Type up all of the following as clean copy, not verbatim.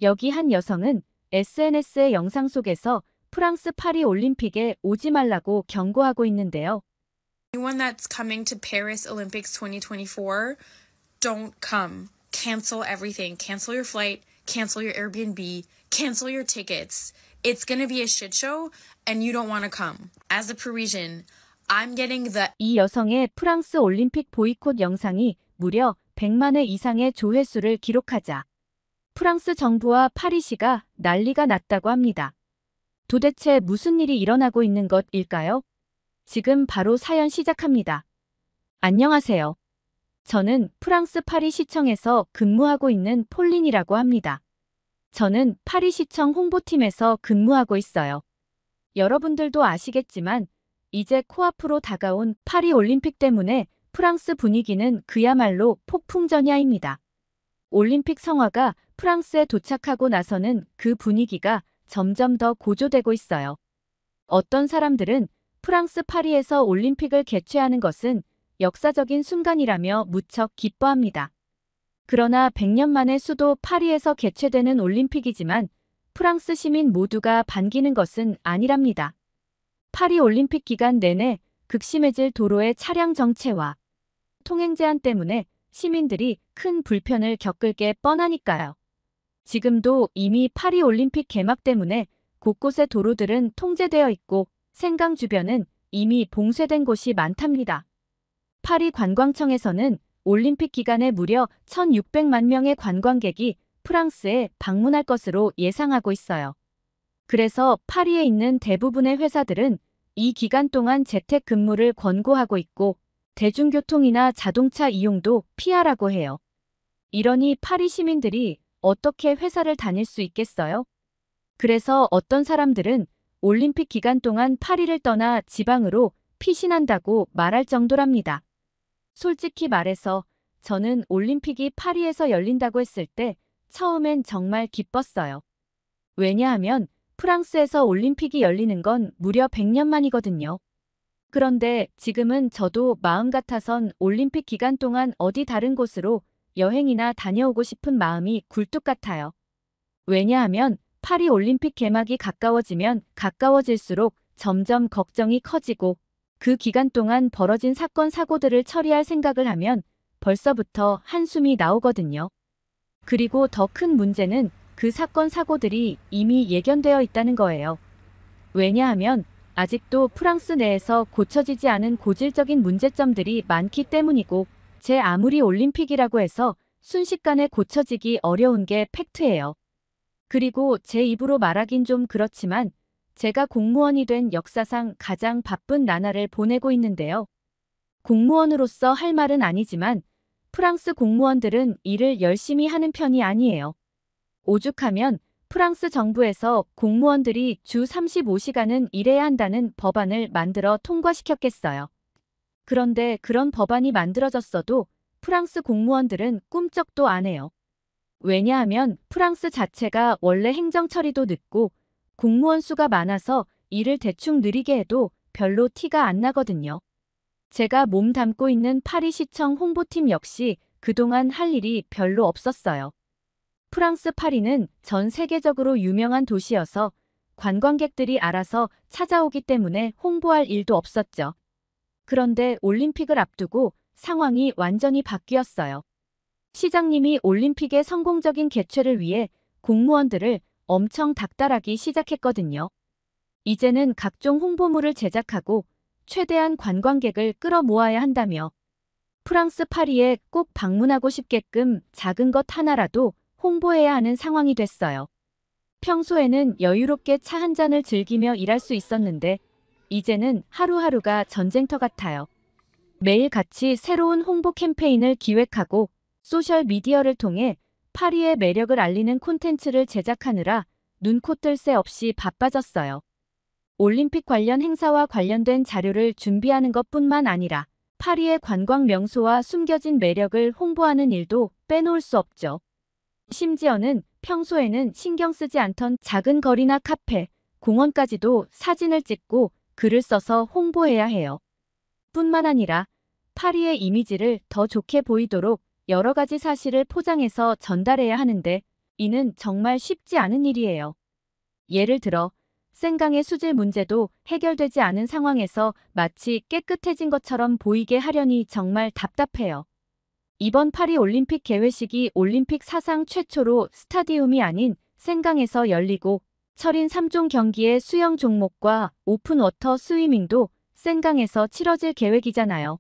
여기 한 여성은 SNS의 영상 속에서 프랑스 파리 올림픽에 오지 말라고 경고하고 있는데요. Anyone that's coming to Paris Olympics 2024, don't come. Cancel everything. Cancel your flight, cancel your Airbnb, cancel your tickets. It's going to be a shit show and you don't want to come. As a Parisian, I'm getting the 이 여성의 프랑스 올림픽 보이콧 영상이 무려 100만 회 이상의 조회수를 기록하자 프랑스 정부와 파리시가 난리가 났다고 합니다. 도대체 무슨 일이 일어나고 있는 것일까요? 지금 바로 사연 시작합니다. 안녕하세요. 저는 프랑스 파리시청에서 근무하고 있는 폴린이라고 합니다. 저는 파리시청 홍보팀에서 근무하고 있어요. 여러분들도 아시겠지만 이제 코앞으로 다가온 파리 올림픽 때문에 프랑스 분위기는 그야말로 폭풍전야입니다. 올림픽 성화가 프랑스에 도착하고 나서는 그 분위기가 점점 더 고조되고 있어요. 어떤 사람들은 프랑스 파리에서 올림픽을 개최하는 것은 역사적인 순간이라며 무척 기뻐합니다. 그러나 100년 만에 수도 파리에서 개최되는 올림픽이지만 프랑스 시민 모두가 반기는 것은 아니랍니다. 파리 올림픽 기간 내내 극심해질 도로의 차량 정체와 통행 제한 때문에 시민들이 큰 불편을 겪을 게 뻔하니까요. 지금도 이미 파리 올림픽 개막 때문에 곳곳의 도로들은 통제되어 있고 생강 주변은 이미 봉쇄된 곳이 많답니다. 파리 관광청에서는 올림픽 기간에 무려 1,600만 명의 관광객이 프랑스에 방문할 것으로 예상하고 있어요. 그래서 파리에 있는 대부분의 회사들은 이 기간 동안 재택근무를 권고하고 있고 대중교통이나 자동차 이용도 피하라고 해요. 이러니 파리 시민들이 어떻게 회사를 다닐 수 있겠어요? 그래서 어떤 사람들은 올림픽 기간 동안 파리를 떠나 지방으로 피신한다고 말할 정도랍니다. 솔직히 말해서 저는 올림픽이 파리에서 열린다고 했을 때 처음엔 정말 기뻤어요. 왜냐하면 프랑스에서 올림픽이 열리는 건 무려 100년 만이거든요. 그런데 지금은 저도 마음 같아선 올림픽 기간 동안 어디 다른 곳으로 여행이나 다녀오고 싶은 마음이 굴뚝 같아요. 왜냐하면 파리 올림픽 개막이 가까워지면 가까워질수록 점점 걱정이 커지고 그 기간 동안 벌어진 사건 사고들을 처리할 생각을 하면 벌써부터 한숨이 나오거든요. 그리고 더 큰 문제는 그 사건 사고들이 이미 예견되어 있다는 거예요. 왜냐하면 아직도 프랑스 내에서 고쳐지지 않은 고질적인 문제점들이 많기 때문이고 제 아무리 올림픽이라고 해서 순식간에 고쳐지기 어려운 게 팩트예요. 그리고 제 입으로 말하긴 좀 그렇지만 제가 공무원이 된 역사상 가장 바쁜 나날을 보내고 있는데요. 공무원으로서 할 말은 아니지만 프랑스 공무원들은 일을 열심히 하는 편이 아니에요. 오죽하면 프랑스 정부에서 공무원들이 주 35시간은 일해야 한다는 법안을 만들어 통과시켰겠어요. 그런데 그런 법안이 만들어졌어도 프랑스 공무원들은 꿈쩍도 안 해요. 왜냐하면 프랑스 자체가 원래 행정 처리도 늦고 공무원 수가 많아서 일을 대충 느리게 해도 별로 티가 안 나거든요. 제가 몸담고 있는 파리시청 홍보팀 역시 그동안 할 일이 별로 없었어요. 프랑스 파리는 전 세계적으로 유명한 도시여서 관광객들이 알아서 찾아오기 때문에 홍보할 일도 없었죠. 그런데 올림픽을 앞두고 상황이 완전히 바뀌었어요. 시장님이 올림픽의 성공적인 개최를 위해 공무원들을 엄청 닥달하기 시작했거든요. 이제는 각종 홍보물을 제작하고 최대한 관광객을 끌어모아야 한다며 프랑스 파리에 꼭 방문하고 싶게끔 작은 것 하나라도 홍보해야 하는 상황이 됐어요. 평소에는 여유롭게 차 한 잔을 즐기며 일할 수 있었는데 이제는 하루하루가 전쟁터 같아요. 매일같이 새로운 홍보 캠페인을 기획하고 소셜미디어를 통해 파리의 매력을 알리는 콘텐츠를 제작하느라 눈코 뜰 새 없이 바빠졌어요. 올림픽 관련 행사와 관련된 자료를 준비하는 것뿐만 아니라 파리의 관광 명소와 숨겨진 매력을 홍보하는 일도 빼놓을 수 없죠. 심지어는 평소에는 신경 쓰지 않던 작은 거리나 카페, 공원까지도 사진을 찍고 글을 써서 홍보해야 해요. 뿐만 아니라 파리의 이미지를 더 좋게 보이도록 여러 가지 사실을 포장해서 전달해야 하는데 이는 정말 쉽지 않은 일이에요. 예를 들어 생강의 수질 문제도 해결되지 않은 상황에서 마치 깨끗해진 것처럼 보이게 하려니 정말 답답해요. 이번 파리 올림픽 개회식이 올림픽 사상 최초로 스타디움이 아닌 생강에서 열리고 철인 3종 경기의 수영 종목과 오픈워터 스위밍도 생강에서 치러질 계획이잖아요.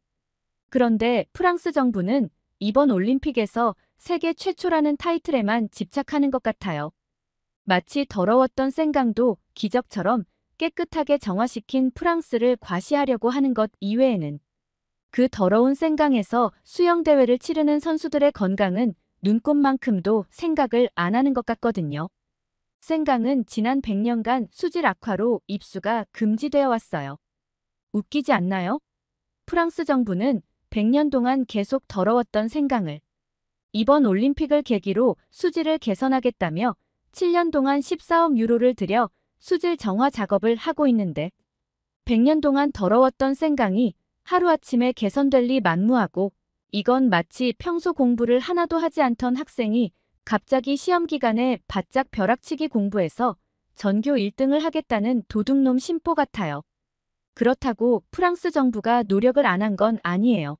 그런데 프랑스 정부는 이번 올림픽에서 세계 최초라는 타이틀에만 집착하는 것 같아요. 마치 더러웠던 생강도 기적처럼 깨끗하게 정화시킨 프랑스를 과시하려고 하는 것 이외에는 그 더러운 생강에서 수영대회를 치르는 선수들의 건강은 눈꼽만큼도 생각을 안 하는 것 같거든요. 생강은 지난 100년간 수질 악화로 입수가 금지되어 왔어요. 웃기지 않나요? 프랑스 정부는 100년 동안 계속 더러웠던 생강을 이번 올림픽을 계기로 수질을 개선하겠다며 7년 동안 14억 유로를 들여 수질 정화 작업을 하고 있는데 100년 동안 더러웠던 생강이 하루아침에 개선될 리 만무하고 이건 마치 평소 공부를 하나도 하지 않던 학생이 갑자기 시험 기간에 바짝 벼락치기 공부해서 전교 1등을 하겠다는 도둑놈 심보 같아요. 그렇다고 프랑스 정부가 노력을 안 한 건 아니에요.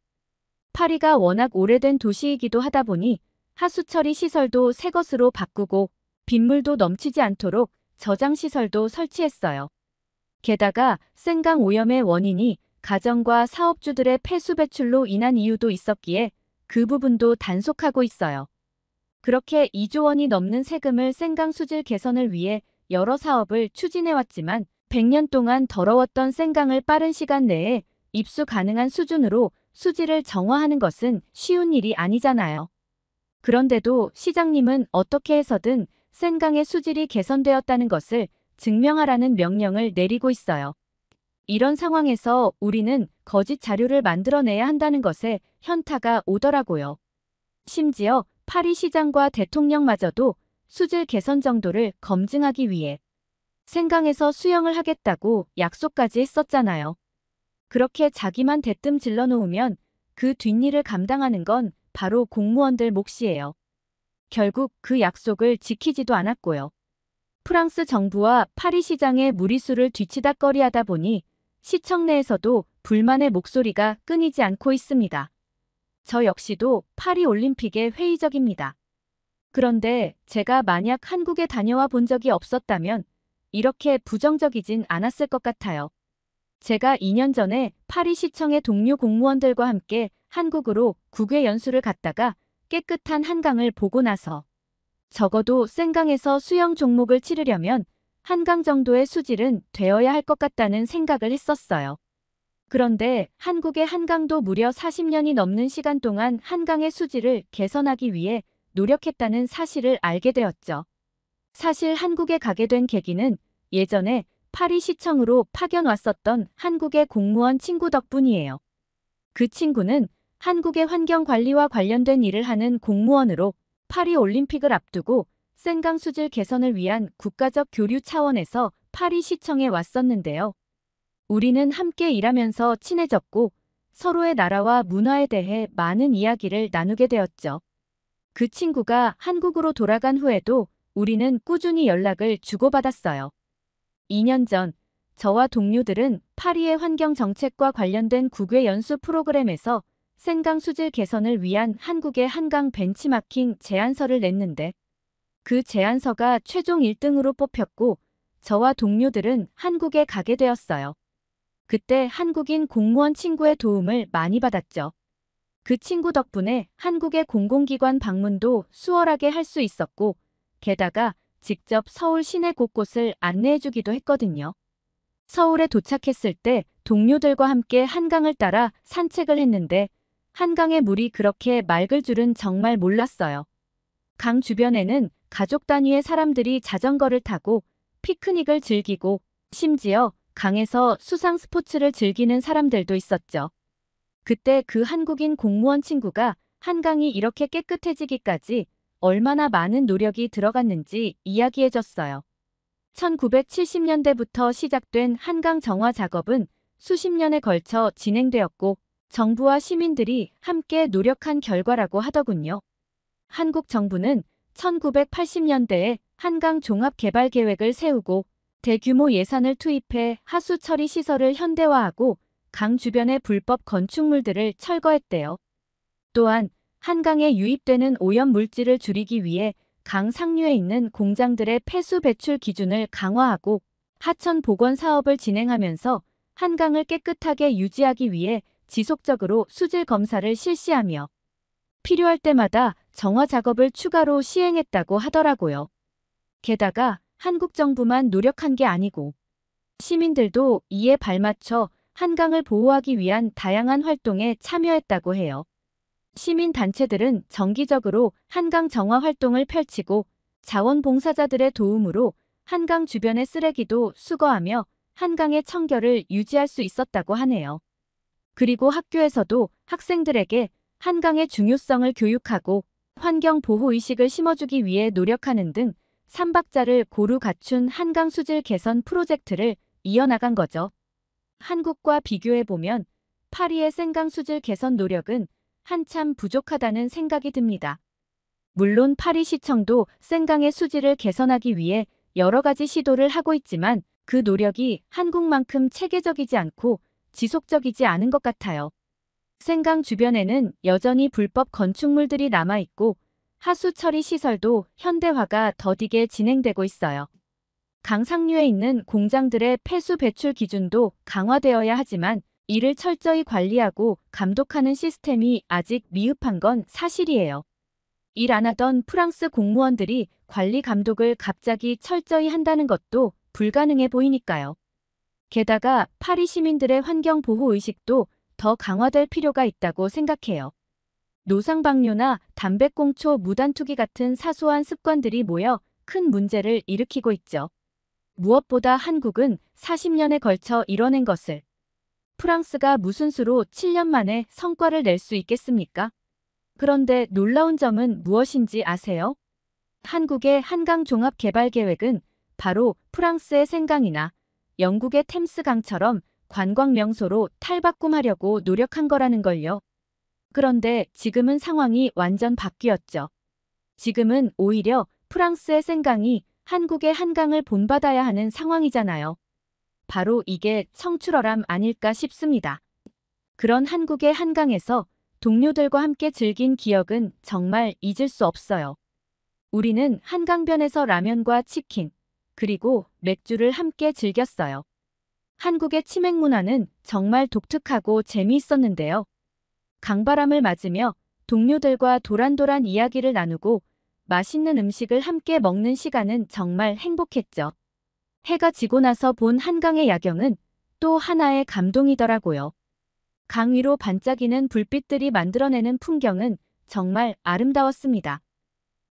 파리가 워낙 오래된 도시이기도 하다 보니 하수처리 시설도 새 것으로 바꾸고 빗물도 넘치지 않도록 저장시설도 설치했어요. 게다가 생강 오염의 원인이 가정과 사업주들의 폐수 배출로 인한 이유도 있었기에 그 부분도 단속하고 있어요. 그렇게 2조 원이 넘는 세금을 생강 수질 개선을 위해 여러 사업을 추진해왔지만 100년 동안 더러웠던 생강을 빠른 시간 내에 입수 가능한 수준으로 수질을 정화하는 것은 쉬운 일이 아니잖아요. 그런데도 시장님은 어떻게 해서든 생강의 수질이 개선되었다는 것을 증명하라는 명령을 내리고 있어요. 이런 상황에서 우리는 거짓 자료를 만들어내야 한다는 것에 현타가 오더라고요. 심지어 파리 시장과 대통령마저도 수질 개선 정도를 검증하기 위해 생강에서 수영을 하겠다고 약속까지 했었잖아요. 그렇게 자기만 대뜸 질러놓으면 그 뒷일을 감당하는 건 바로 공무원들 몫이에요. 결국 그 약속을 지키지도 않았고요. 프랑스 정부와 파리 시장의 무리수를 뒤치다꺼리하다 보니 시청 내에서도 불만의 목소리가 끊이지 않고 있습니다. 저 역시도 파리 올림픽에 회의적입니다. 그런데 제가 만약 한국에 다녀와 본 적이 없었다면 이렇게 부정적이진 않았을 것 같아요. 제가 2년 전에 파리 시청의 동료 공무원들과 함께 한국으로 국외 연수를 갔다가 깨끗한 한강을 보고 나서 적어도 생강에서 수영 종목을 치르려면 한강 정도의 수질은 되어야 할 것 같다는 생각을 했었어요. 그런데 한국의 한강도 무려 40년이 넘는 시간 동안 한강의 수질을 개선하기 위해 노력했다는 사실을 알게 되었죠. 사실 한국에 가게 된 계기는 예전에 파리 시청으로 파견 왔었던 한국의 공무원 친구 덕분이에요. 그 친구는 한국의 환경 관리와 관련된 일을 하는 공무원으로 파리 올림픽을 앞두고 생강 수질 개선을 위한 국가적 교류 차원에서 파리 시청에 왔었는데요. 우리는 함께 일하면서 친해졌고 서로의 나라와 문화에 대해 많은 이야기를 나누게 되었죠. 그 친구가 한국으로 돌아간 후에도 우리는 꾸준히 연락을 주고받았어요. 2년 전 저와 동료들은 파리의 환경 정책과 관련된 국외 연수 프로그램에서 생강 수질 개선을 위한 한국의 한강 벤치마킹 제안서를 냈는데 그 제안서가 최종 1등으로 뽑혔고 저와 동료들은 한국에 가게 되었어요. 그때 한국인 공무원 친구의 도움을 많이 받았죠. 그 친구 덕분에 한국의 공공기관 방문도 수월하게 할 수 있었고 게다가 직접 서울 시내 곳곳을 안내해주기도 했거든요. 서울에 도착했을 때 동료들과 함께 한강을 따라 산책을 했는데 한강의 물이 그렇게 맑을 줄은 정말 몰랐어요. 강 주변에는 가족 단위의 사람들이 자전거를 타고 피크닉을 즐기고 심지어 강에서 수상 스포츠를 즐기는 사람들도 있었죠. 그때 그 한국인 공무원 친구가 한강이 이렇게 깨끗해지기까지 얼마나 많은 노력이 들어갔는지 이야기해줬어요. 1970년대부터 시작된 한강 정화 작업은 수십 년에 걸쳐 진행되었고 정부와 시민들이 함께 노력한 결과라고 하더군요. 한국 정부는 1980년대에 한강 종합개발 계획을 세우고 대규모 예산을 투입해 하수 처리 시설을 현대화하고 강 주변의 불법 건축물들을 철거했대요. 또한 한강에 유입되는 오염 물질을 줄이기 위해 강 상류에 있는 공장들의 폐수 배출 기준을 강화하고 하천 복원 사업을 진행하면서 한강을 깨끗하게 유지하기 위해 지속적으로 수질 검사를 실시하며 필요할 때마다 정화 작업을 추가로 시행했다고 하더라고요. 게다가 한국 정부만 노력한 게 아니고 시민들도 이에 발맞춰 한강을 보호하기 위한 다양한 활동에 참여했다고 해요. 시민단체들은 정기적으로 한강 정화 활동을 펼치고 자원봉사자들의 도움으로 한강 주변의 쓰레기도 수거하며 한강의 청결을 유지할 수 있었다고 하네요. 그리고 학교에서도 학생들에게 한강의 중요성을 교육하고 환경보호의식을 심어주기 위해 노력하는 등 3박자를 고루 갖춘 한강 수질 개선 프로젝트를 이어나간 거죠. 한국과 비교해보면 파리의 생강 수질 개선 노력은 한참 부족하다는 생각이 듭니다. 물론 파리시청도 생강의 수질을 개선하기 위해 여러 가지 시도를 하고 있지만 그 노력이 한국만큼 체계적이지 않고 지속적이지 않은 것 같아요. 생강 주변에는 여전히 불법 건축물들이 남아있고 하수 처리 시설도 현대화가 더디게 진행되고 있어요. 강 상류에 있는 공장들의 폐수 배출 기준도 강화되어야 하지만 이를 철저히 관리하고 감독하는 시스템이 아직 미흡한 건 사실이에요. 일 안 하던 프랑스 공무원들이 관리 감독을 갑자기 철저히 한다는 것도 불가능해 보이니까요. 게다가 파리 시민들의 환경보호의식도 더 강화될 필요가 있다고 생각해요. 노상방뇨나 담배꽁초 무단투기 같은 사소한 습관들이 모여 큰 문제를 일으키고 있죠. 무엇보다 한국은 40년에 걸쳐 이뤄낸 것을 프랑스가 무슨 수로 7년 만에 성과를 낼 수 있겠습니까? 그런데 놀라운 점은 무엇인지 아세요? 한국의 한강 종합개발계획은 바로 프랑스의 생강이나 영국의 템스강처럼 관광 명소로 탈바꿈하려고 노력한 거라는 걸요. 그런데 지금은 상황이 완전 바뀌었죠. 지금은 오히려 프랑스의 생강이 한국의 한강을 본받아야 하는 상황이잖아요. 바로 이게 성출어람 아닐까 싶습니다. 그런 한국의 한강에서 동료들과 함께 즐긴 기억은 정말 잊을 수 없어요. 우리는 한강변에서 라면과 치킨, 그리고 맥주를 함께 즐겼어요. 한국의 치맥 문화는 정말 독특하고 재미있었는데요. 강바람을 맞으며 동료들과 도란도란 이야기를 나누고 맛있는 음식을 함께 먹는 시간은 정말 행복했죠. 해가 지고 나서 본 한강의 야경은 또 하나의 감동이더라고요. 강 위로 반짝이는 불빛들이 만들어내는 풍경은 정말 아름다웠습니다.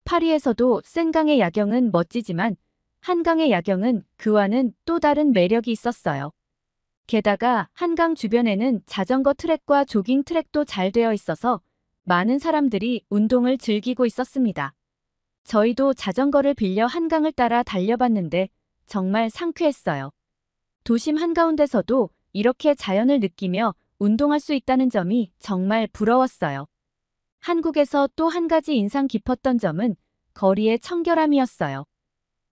파리에서도 생강의 야경은 멋지지만 한강의 야경은 그와는 또 다른 매력이 있었어요. 게다가 한강 주변에는 자전거 트랙과 조깅 트랙도 잘 되어 있어서 많은 사람들이 운동을 즐기고 있었습니다. 저희도 자전거를 빌려 한강을 따라 달려봤는데 정말 상쾌했어요. 도심 한가운데서도 이렇게 자연을 느끼며 운동할 수 있다는 점이 정말 부러웠어요. 한국에서 또 한 가지 인상 깊었던 점은 거리의 청결함이었어요.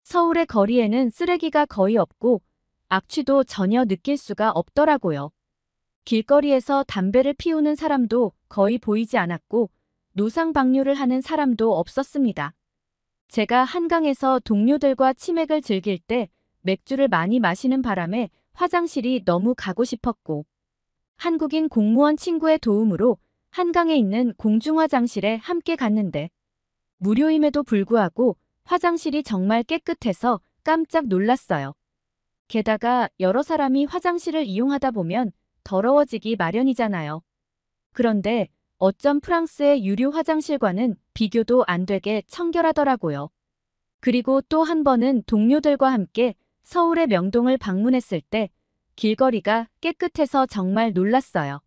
서울의 거리에는 쓰레기가 거의 없고 악취도 전혀 느낄 수가 없더라고요. 길거리에서 담배를 피우는 사람도 거의 보이지 않았고 노상방뇨를 하는 사람도 없었습니다. 제가 한강에서 동료들과 치맥을 즐길 때 맥주를 많이 마시는 바람에 화장실이 너무 가고 싶었고 한국인 공무원 친구의 도움으로 한강에 있는 공중화장실에 함께 갔는데 무료임에도 불구하고 화장실이 정말 깨끗해서 깜짝 놀랐어요. 게다가 여러 사람이 화장실을 이용하다 보면 더러워지기 마련이잖아요. 그런데 어쩜 프랑스의 유료 화장실과는 비교도 안 되게 청결하더라고요. 그리고 또 한 번은 동료들과 함께 서울의 명동을 방문했을 때 길거리가 깨끗해서 정말 놀랐어요.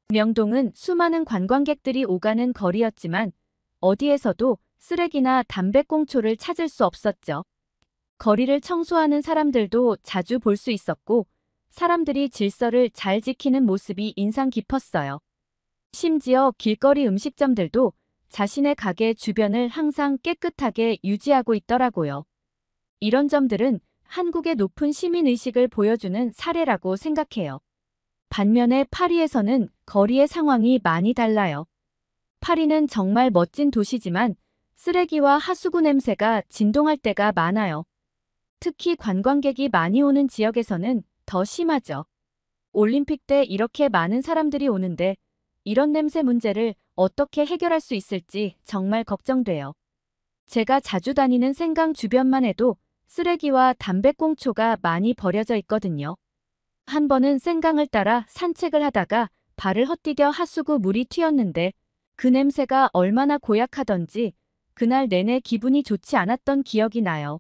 명동은 수많은 관광객들이 오가는 거리였지만 어디에서도 쓰레기나 담배꽁초를 찾을 수 없었죠. 거리를 청소하는 사람들도 자주 볼 수 있었고 사람들이 질서를 잘 지키는 모습이 인상 깊었어요. 심지어 길거리 음식점들도 자신의 가게 주변을 항상 깨끗하게 유지하고 있더라고요. 이런 점들은 한국의 높은 시민의식을 보여주는 사례라고 생각해요. 반면에 파리에서는 거리의 상황이 많이 달라요. 파리는 정말 멋진 도시지만 쓰레기와 하수구 냄새가 진동할 때가 많아요. 특히 관광객이 많이 오는 지역에서는 더 심하죠. 올림픽 때 이렇게 많은 사람들이 오는데 이런 냄새 문제를 어떻게 해결할 수 있을지 정말 걱정돼요. 제가 자주 다니는 생강 주변만 해도 쓰레기와 담배꽁초가 많이 버려져 있거든요. 한 번은 생강을 따라 산책을 하다가 발을 헛디뎌 하수구 물이 튀었는데 그 냄새가 얼마나 고약하던지 그날 내내 기분이 좋지 않았던 기억이 나요.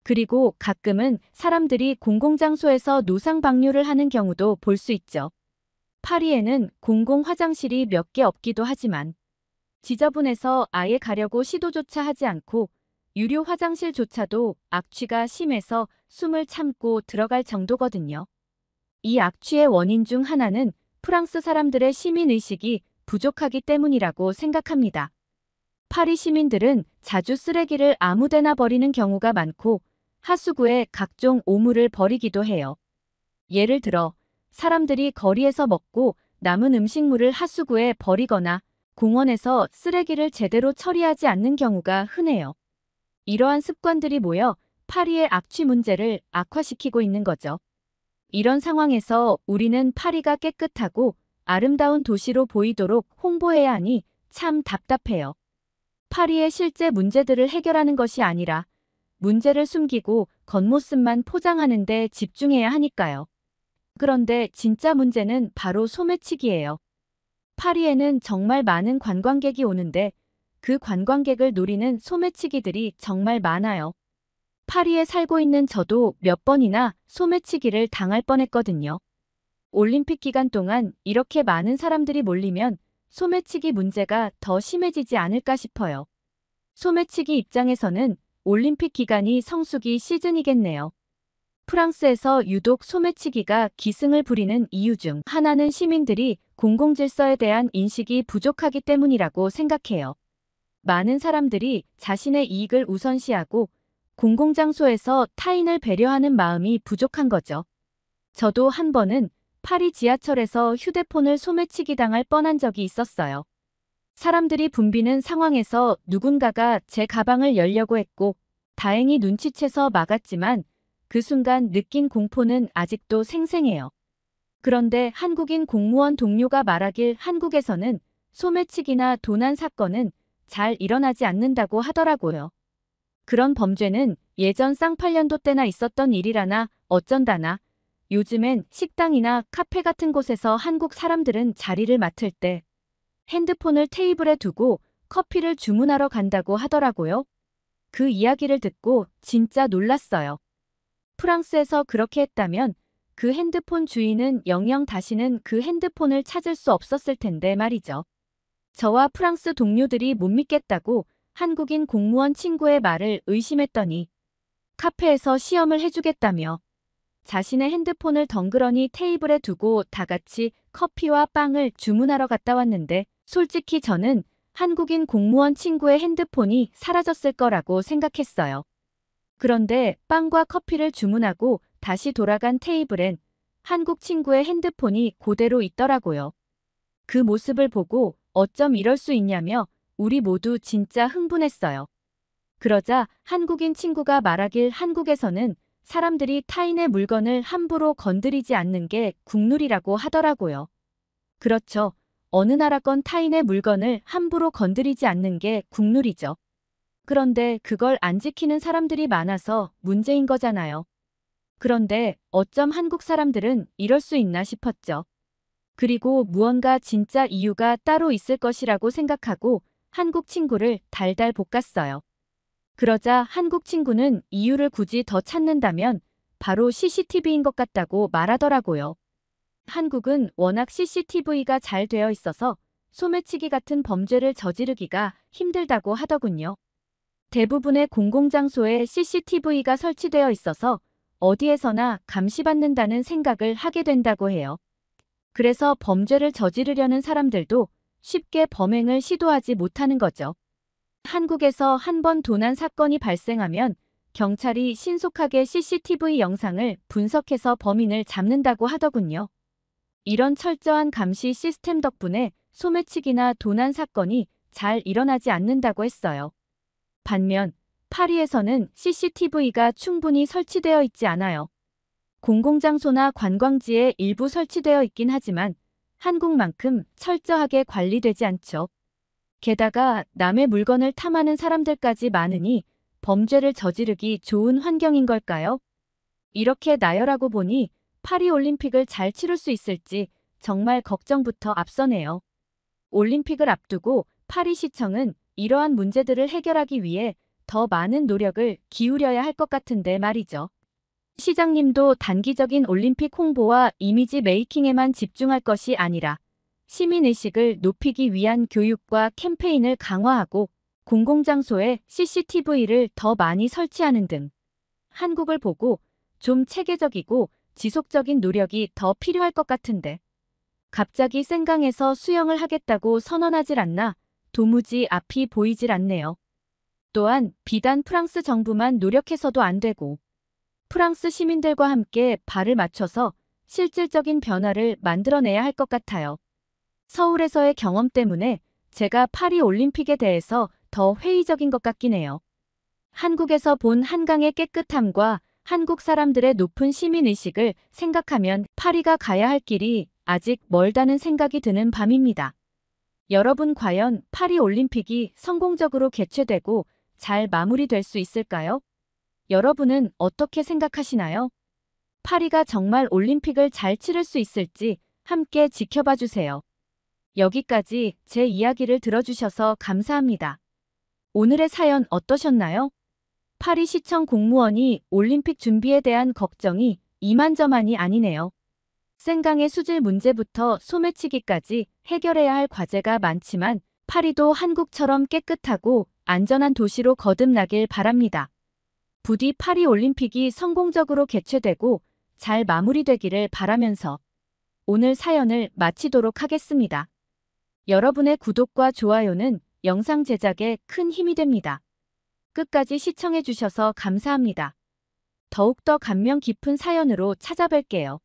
그리고 가끔은 사람들이 공공장소에서 노상 방류를 하는 경우도 볼 수 있죠. 파리에는 공공 화장실이 몇 개 없기도 하지만 지저분해서 아예 가려고 시도조차 하지 않고 유료 화장실조차도 악취가 심해서 숨을 참고 들어갈 정도거든요. 이 악취의 원인 중 하나는 프랑스 사람들의 시민의식이 부족하기 때문이라고 생각합니다. 파리 시민들은 자주 쓰레기를 아무데나 버리는 경우가 많고 하수구에 각종 오물을 버리기도 해요. 예를 들어 사람들이 거리에서 먹고 남은 음식물을 하수구에 버리거나 공원에서 쓰레기를 제대로 처리하지 않는 경우가 흔해요. 이러한 습관들이 모여 파리의 악취 문제를 악화시키고 있는 거죠. 이런 상황에서 우리는 파리가 깨끗하고 아름다운 도시로 보이도록 홍보해야 하니 참 답답해요. 파리의 실제 문제들을 해결하는 것이 아니라 문제를 숨기고 겉모습만 포장하는 데 집중해야 하니까요. 그런데 진짜 문제는 바로 소매치기예요. 파리에는 정말 많은 관광객이 오는데 그 관광객을 노리는 소매치기들이 정말 많아요. 파리에 살고 있는 저도 몇 번이나 소매치기를 당할 뻔했거든요. 올림픽 기간 동안 이렇게 많은 사람들이 몰리면 소매치기 문제가 더 심해지지 않을까 싶어요. 소매치기 입장에서는 올림픽 기간이 성수기 시즌이겠네요. 프랑스에서 유독 소매치기가 기승을 부리는 이유 중 하나는 시민들이 공공질서에 대한 인식이 부족하기 때문이라고 생각해요. 많은 사람들이 자신의 이익을 우선시하고 공공장소에서 타인을 배려하는 마음이 부족한 거죠. 저도 한 번은 파리 지하철에서 휴대폰을 소매치기 당할 뻔한 적이 있었어요. 사람들이 붐비는 상황에서 누군가가 제 가방을 열려고 했고 다행히 눈치채서 막았지만 그 순간 느낀 공포는 아직도 생생해요. 그런데 한국인 공무원 동료가 말하길 한국에서는 소매치기나 도난 사건은 잘 일어나지 않는다고 하더라고요. 그런 범죄는 예전 쌍팔년도 때나 있었던 일이라나 어쩐다나 요즘엔 식당이나 카페 같은 곳에서 한국 사람들은 자리를 맡을 때 핸드폰을 테이블에 두고 커피를 주문하러 간다고 하더라고요. 그 이야기를 듣고 진짜 놀랐어요. 프랑스에서 그렇게 했다면 그 핸드폰 주인은 영영 다시는 그 핸드폰을 찾을 수 없었을 텐데 말이죠. 저와 프랑스 동료들이 못 믿겠다고 한국인 공무원 친구의 말을 의심했더니 카페에서 시험을 해주겠다며 자신의 핸드폰을 덩그러니 테이블에 두고 다 같이 커피와 빵을 주문하러 갔다 왔는데 솔직히 저는 한국인 공무원 친구의 핸드폰이 사라졌을 거라고 생각했어요. 그런데 빵과 커피를 주문하고 다시 돌아간 테이블엔 한국 친구의 핸드폰이 그대로 있더라고요. 그 모습을 보고 어쩜 이럴 수 있냐며 우리 모두 진짜 흥분했어요. 그러자 한국인 친구가 말하길 한국에서는 사람들이 타인의 물건을 함부로 건드리지 않는 게 국룰이라고 하더라고요. 그렇죠. 어느 나라 건 타인의 물건을 함부로 건드리지 않는 게 국룰이죠. 그런데 그걸 안 지키는 사람들이 많아서 문제인 거잖아요. 그런데 어쩜 한국 사람들은 이럴 수 있나 싶었죠. 그리고 무언가 진짜 이유가 따로 있을 것이라고 생각하고 한국 친구를 달달 볶았어요. 그러자 한국 친구는 이유를 굳이 더 찾는다면 바로 CCTV인 것 같다고 말하더라고요. 한국은 워낙 CCTV가 잘 되어 있어서 소매치기 같은 범죄를 저지르기가 힘들다고 하더군요. 대부분의 공공장소에 CCTV가 설치되어 있어서 어디에서나 감시받는다는 생각을 하게 된다고 해요. 그래서 범죄를 저지르려는 사람들도 쉽게 범행을 시도하지 못하는 거죠. 한국에서 한 번 도난 사건이 발생하면 경찰이 신속하게 CCTV 영상을 분석해서 범인을 잡는다고 하더군요. 이런 철저한 감시 시스템 덕분에 소매치기나 도난 사건이 잘 일어나지 않는다고 했어요. 반면 파리에서는 CCTV가 충분히 설치되어 있지 않아요. 공공장소나 관광지에 일부 설치되어 있긴 하지만 한국만큼 철저하게 관리되지 않죠. 게다가 남의 물건을 탐하는 사람들까지 많으니 범죄를 저지르기 좋은 환경인 걸까요? 이렇게 나열하고 보니 파리 올림픽을 잘 치룰 수 있을지 정말 걱정부터 앞서네요. 올림픽을 앞두고 파리시청은 이러한 문제들을 해결하기 위해 더 많은 노력을 기울여야 할 것 같은데 말이죠. 시장님도 단기적인 올림픽 홍보와 이미지 메이킹에만 집중할 것이 아니라 시민의식을 높이기 위한 교육과 캠페인을 강화하고 공공장소에 CCTV를 더 많이 설치하는 등 한국을 보고 좀 체계적이고 지속적인 노력이 더 필요할 것 같은데 갑자기 생강에서 수영을 하겠다고 선언하질 않나 도무지 앞이 보이질 않네요. 또한 비단 프랑스 정부만 노력해서도 안 되고 프랑스 시민들과 함께 발을 맞춰서 실질적인 변화를 만들어내야 할 것 같아요. 서울에서의 경험 때문에 제가 파리 올림픽에 대해서 더 회의적인 것 같긴 해요. 한국에서 본 한강의 깨끗함과 한국 사람들의 높은 시민의식을 생각하면 파리가 가야 할 길이 아직 멀다는 생각이 드는 밤입니다. 여러분 과연 파리 올림픽이 성공적으로 개최되고 잘 마무리될 수 있을까요? 여러분은 어떻게 생각하시나요? 파리가 정말 올림픽을 잘 치를 수 있을지 함께 지켜봐 주세요. 여기까지 제 이야기를 들어주셔서 감사합니다. 오늘의 사연 어떠셨나요? 파리시청 공무원이 올림픽 준비에 대한 걱정이 이만저만이 아니네요. 생강의 수질 문제부터 소매치기까지 해결해야 할 과제가 많지만 파리도 한국처럼 깨끗하고 안전한 도시로 거듭나길 바랍니다. 부디 파리 올림픽이 성공적으로 개최되고 잘 마무리되기를 바라면서 오늘 사연을 마치도록 하겠습니다. 여러분의 구독과 좋아요는 영상 제작에 큰 힘이 됩니다. 끝까지 시청해 주셔서 감사합니다. 더욱더 감명 깊은 사연으로 찾아뵐게요.